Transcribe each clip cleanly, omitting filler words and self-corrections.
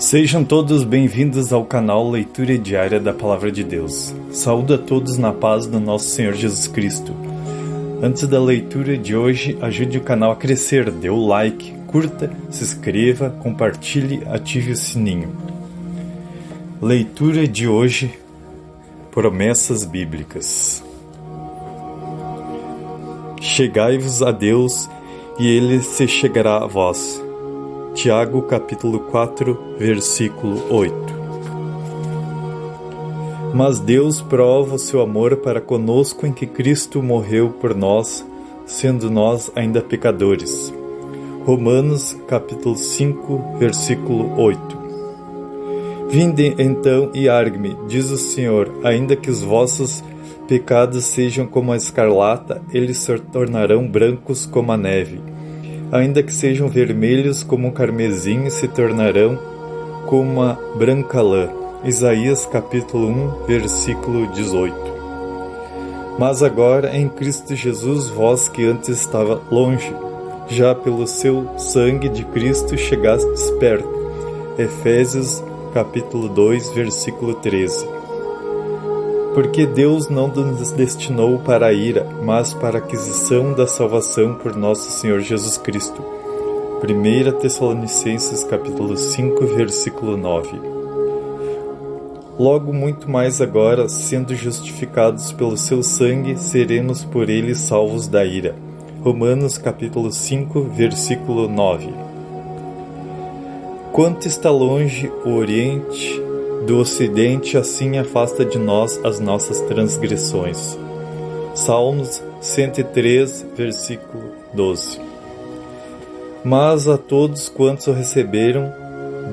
Sejam todos bem-vindos ao canal Leitura Diária da Palavra de Deus. Saúdo a todos na paz do nosso Senhor Jesus Cristo. Antes da leitura de hoje, ajude o canal a crescer, dê o like, curta, se inscreva, compartilhe, ative o sininho. Leitura de hoje, promessas bíblicas. Chegai-vos a Deus e Ele se chegará a vós. Tiago capítulo 4, versículo 8. Mas Deus prova o seu amor para conosco em que Cristo morreu por nós, sendo nós ainda pecadores. Romanos capítulo 5, versículo 8. Vinde então e argue-me, diz o Senhor, ainda que os vossos pecados sejam como a escarlata, eles se tornarão brancos como a neve. Ainda que sejam vermelhos como o carmesim, se tornarão como a branca lã. Isaías capítulo 1, versículo 18. Mas agora, em Cristo Jesus, vós que antes estava longe, já pelo seu sangue de Cristo chegastes perto. Efésios capítulo 2, versículo 13. Porque Deus não nos destinou para a ira, mas para a aquisição da salvação por nosso Senhor Jesus Cristo. 1 Tessalonicenses capítulo 5, versículo 9. Logo muito mais agora, sendo justificados pelo seu sangue, seremos por ele salvos da ira. Romanos capítulo 5, versículo 9. Quanto está longe o Oriente do Ocidente, assim afasta de nós as nossas transgressões. Salmos 103, versículo 12. Mas a todos quantos o receberam,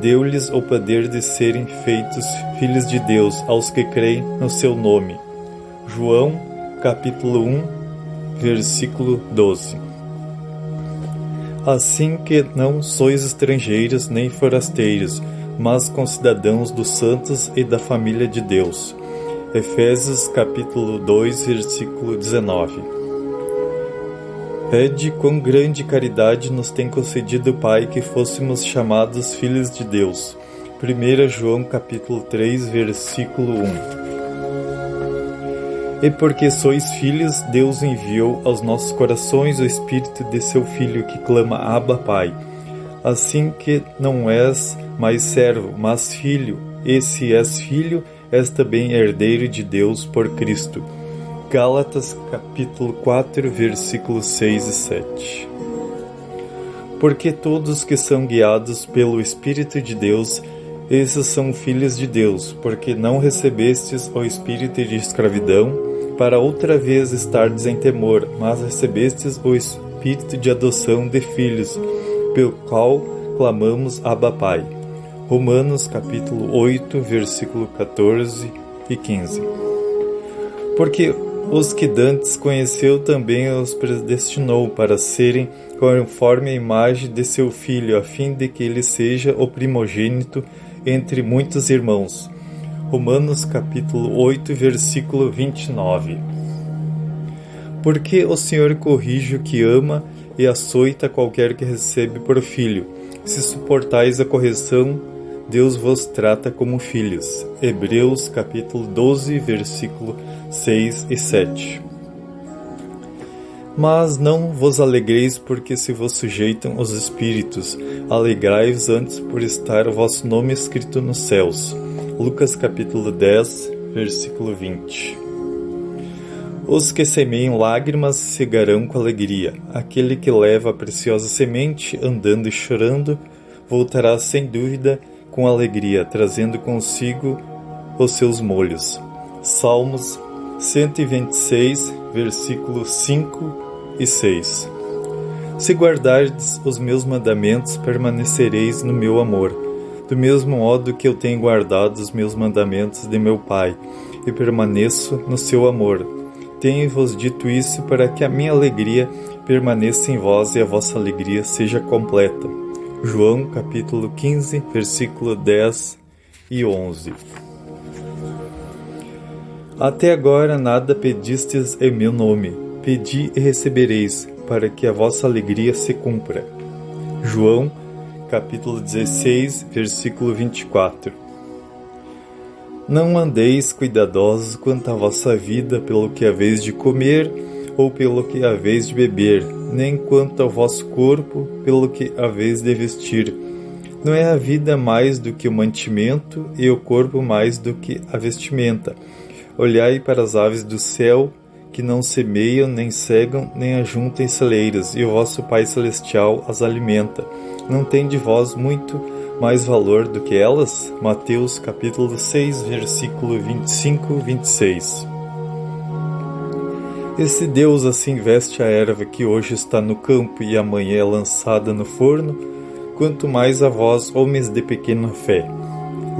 deu-lhes o poder de serem feitos filhos de Deus, aos que creem no seu nome. João, capítulo 1, versículo 12. Assim que não sois estrangeiros nem forasteiros, mas concidadãos dos santos e da família de Deus. Efésios capítulo 2, versículo 19. Pede quão grande caridade nos tem concedido o Pai que fôssemos chamados filhos de Deus. 1 João capítulo 3, versículo 1. E porque sois filhos, Deus enviou aos nossos corações o Espírito de seu Filho que clama Abba, Pai. Assim que não és mais servo, mas filho, e se és filho, és também herdeiro de Deus por Cristo. Gálatas capítulo 4, versículos 6 e 7. Porque todos que são guiados pelo Espírito de Deus, esses são filhos de Deus, porque não recebestes o espírito de escravidão, para outra vez estardes em temor, mas recebestes o espírito de adoção de filhos, pelo qual clamamos Abba Pai. Romanos capítulo 8, versículo 14 e 15. Porque os que dantes conheceu também os predestinou para serem conforme a imagem de seu Filho, a fim de que ele seja o primogênito entre muitos irmãos. Romanos capítulo 8, versículo 29. Porque o Senhor corrige o que ama e açoita qualquer que recebe por filho. Se suportais a correção, Deus vos trata como filhos. Hebreus capítulo 12, versículo 6 e 7. Mas não vos alegreis porque se vos sujeitam os espíritos, alegrai-vos antes por estar o vosso nome escrito nos céus. Lucas capítulo 10, versículo 20. Os que semeiam lágrimas cegarão com alegria. Aquele que leva a preciosa semente, andando e chorando, voltará sem dúvida com alegria, trazendo consigo os seus molhos. Salmos 126, versículos 5 e 6. Se guardardes os meus mandamentos, permanecereis no meu amor, do mesmo modo que eu tenho guardado os meus mandamentos de meu Pai, e permaneço no seu amor. Tenho-vos dito isso para que a minha alegria permaneça em vós e a vossa alegria seja completa. João capítulo 15, versículo 10 e 11. Até agora nada pedistes em meu nome. Pedi e recebereis, para que a vossa alegria se cumpra. João capítulo 16, versículo 24. Não andeis cuidadosos quanto à vossa vida pelo que haveis de comer ou pelo que haveis de beber, nem quanto ao vosso corpo pelo que haveis de vestir. Não é a vida mais do que o mantimento e o corpo mais do que a vestimenta. Olhai para as aves do céu, que não semeiam, nem cegam, nem ajuntam em celeiros, e o vosso Pai Celestial as alimenta. Não tem de vós muito mais valor do que elas? Mateus capítulo 6, versículo 25 e 26. E se Deus assim veste a erva que hoje está no campo e amanhã é lançada no forno, quanto mais a vós, homens de pequena fé.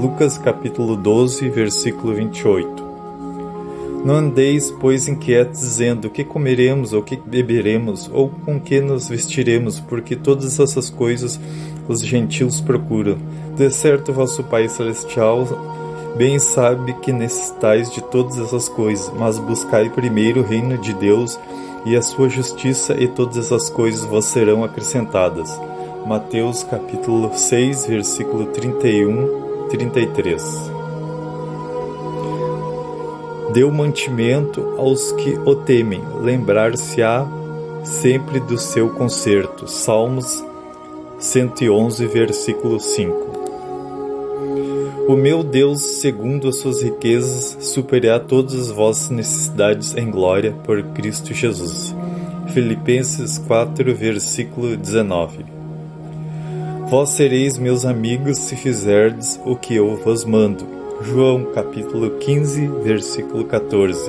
Lucas capítulo 12, versículo 28. Não andeis, pois, inquietos, dizendo: que comeremos, ou que beberemos, ou com que nos vestiremos, porque todas essas coisas os gentios procuram. De certo, vosso Pai Celestial bem sabe que necessitais de todas essas coisas, mas buscai primeiro o reino de Deus e a sua justiça, e todas essas coisas vos serão acrescentadas. Mateus capítulo 6, versículo 31, 33. Deu mantimento aos que o temem, lembrar-se-á sempre do seu conserto. Salmos 111, versículo 5. O meu Deus, segundo as suas riquezas, suprirá todas as vossas necessidades em glória por Cristo Jesus. Filipenses 4, versículo 19. Vós sereis meus amigos se fizerdes o que eu vos mando. João capítulo 15, versículo 14.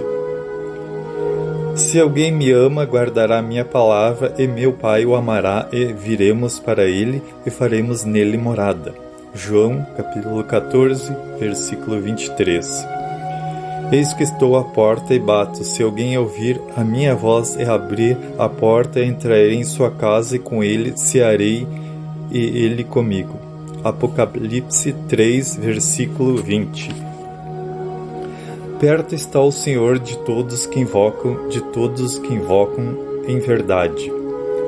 Se alguém me ama, guardará minha palavra, e meu Pai o amará, e viremos para ele, e faremos nele morada. João capítulo 14, versículo 23. Eis que estou à porta e bato. Se alguém ouvir a minha voz e abrir a porta, entrarei em sua casa, e com ele cearei, e ele comigo. Apocalipse 3, versículo 20. Perto está o Senhor de todos que invocam em verdade.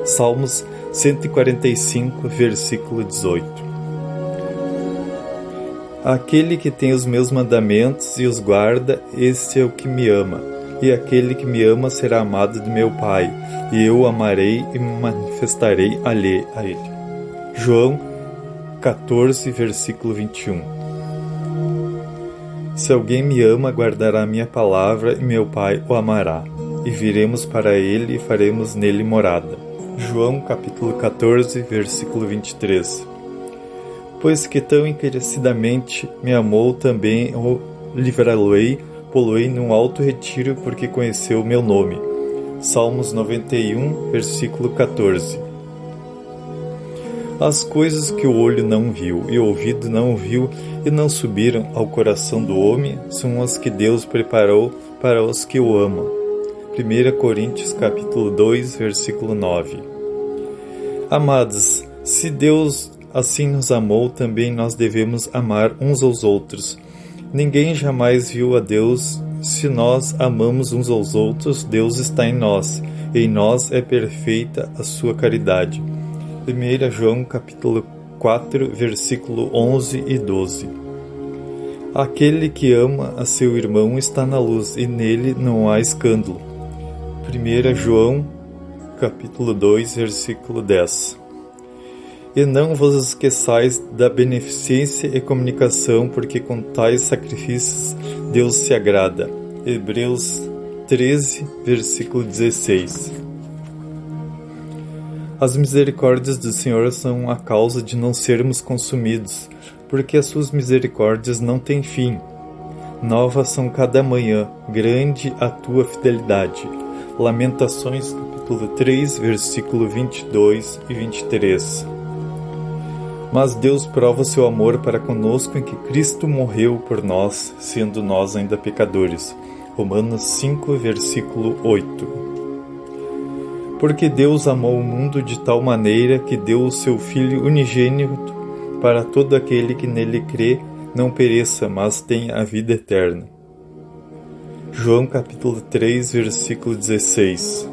Salmos 145, versículo 18. Aquele que tem os meus mandamentos e os guarda, esse é o que me ama. E aquele que me ama será amado de meu Pai, e eu o amarei e me manifestarei a ele. João 14, versículo 21. Se alguém me ama, guardará minha palavra, e meu Pai o amará, e viremos para ele e faremos nele morada. João capítulo 14, versículo 23. Pois que tão encarecidamente me amou, também o livrá-lo-ei, pô-lo-ei num alto retiro, porque conheceu o meu nome. Salmos 91, versículo 14. As coisas que o olho não viu e o ouvido não ouviu e não subiram ao coração do homem são as que Deus preparou para os que o amam. 1 Coríntios capítulo 2, versículo 9. Amados, se Deus assim nos amou, também nós devemos amar uns aos outros. Ninguém jamais viu a Deus. Se nós amamos uns aos outros, Deus está em nós, e em nós é perfeita a sua caridade. 1 João capítulo 4, versículo 11 e 12. Aquele que ama a seu irmão está na luz, e nele não há escândalo. 1 João capítulo 2, versículo 10. E não vos esqueçais da beneficência e comunicação, porque com tais sacrifícios Deus se agrada. Hebreus 13, versículo 16. As misericórdias do Senhor são a causa de não sermos consumidos, porque as suas misericórdias não têm fim. Novas são cada manhã, grande a tua fidelidade. Lamentações, capítulo 3, versículo 22 e 23. Mas Deus prova seu amor para conosco em que Cristo morreu por nós, sendo nós ainda pecadores. Romanos 5, versículo 8. Porque Deus amou o mundo de tal maneira que deu o seu Filho unigênito para todo aquele que nele crê, não pereça, mas tenha a vida eterna. João capítulo 3, versículo 16.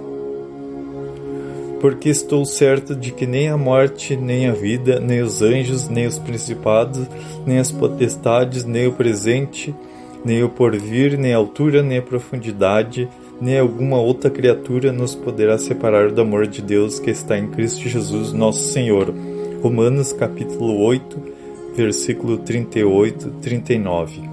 Porque estou certo de que nem a morte, nem a vida, nem os anjos, nem os principados, nem as potestades, nem o presente, nem o porvir, nem a altura, nem a profundidade, nem alguma outra criatura nos poderá separar do amor de Deus que está em Cristo Jesus, nosso Senhor. Romanos capítulo 8, versículo 38, 39.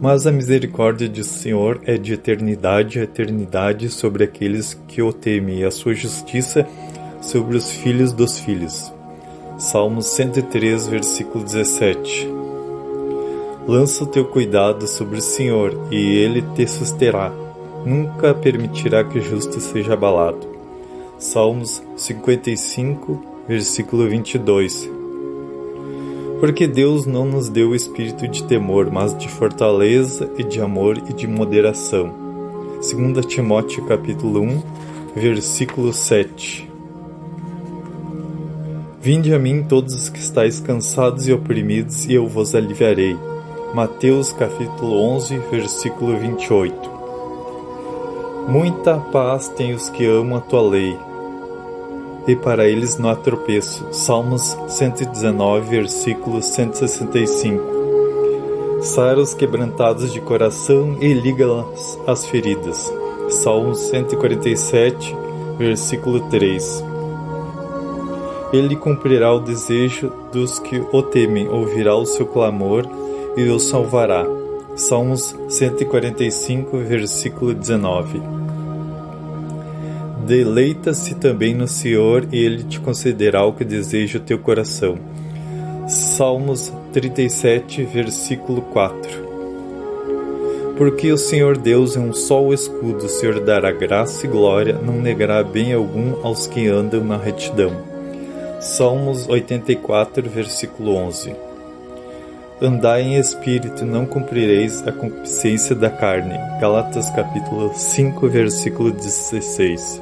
Mas a misericórdia do Senhor é de eternidade a eternidade sobre aqueles que o temem, e a sua justiça sobre os filhos dos filhos. Salmos 103, versículo 17. Lança o teu cuidado sobre o Senhor, e Ele te susterá. Nunca permitirá que o justo seja abalado. Salmos 55, versículo 22. Porque Deus não nos deu o espírito de temor, mas de fortaleza e de amor e de moderação. 2 Timóteo capítulo 1, versículo 7. Vinde a mim todos os que estáis cansados e oprimidos, e eu vos aliviarei. Mateus capítulo 11, versículo 28. Muita paz tem os que amam a tua lei, e para eles não há tropeço. Salmos 119, versículo 165. Sara os quebrantados de coração e liga-las as feridas. Salmos 147, versículo 3. Ele cumprirá o desejo dos que o temem, ouvirá o seu clamor e os salvará. Salmos 145, versículo 19. Deleita-se também no Senhor, e Ele te concederá o que deseja o teu coração. Salmos 37, versículo 4. Porque o Senhor Deus é um só escudo, o Senhor dará graça e glória, não negará bem algum aos que andam na retidão. Salmos 84, versículo 11. Andai em espírito, não cumprireis a concupiscência da carne. Gálatas capítulo 5, versículo 16.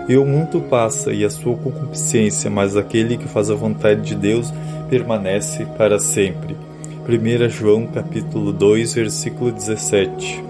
E o mundo passa e a sua concupiscência, mas aquele que faz a vontade de Deus permanece para sempre. 1 João capítulo 2, versículo 17.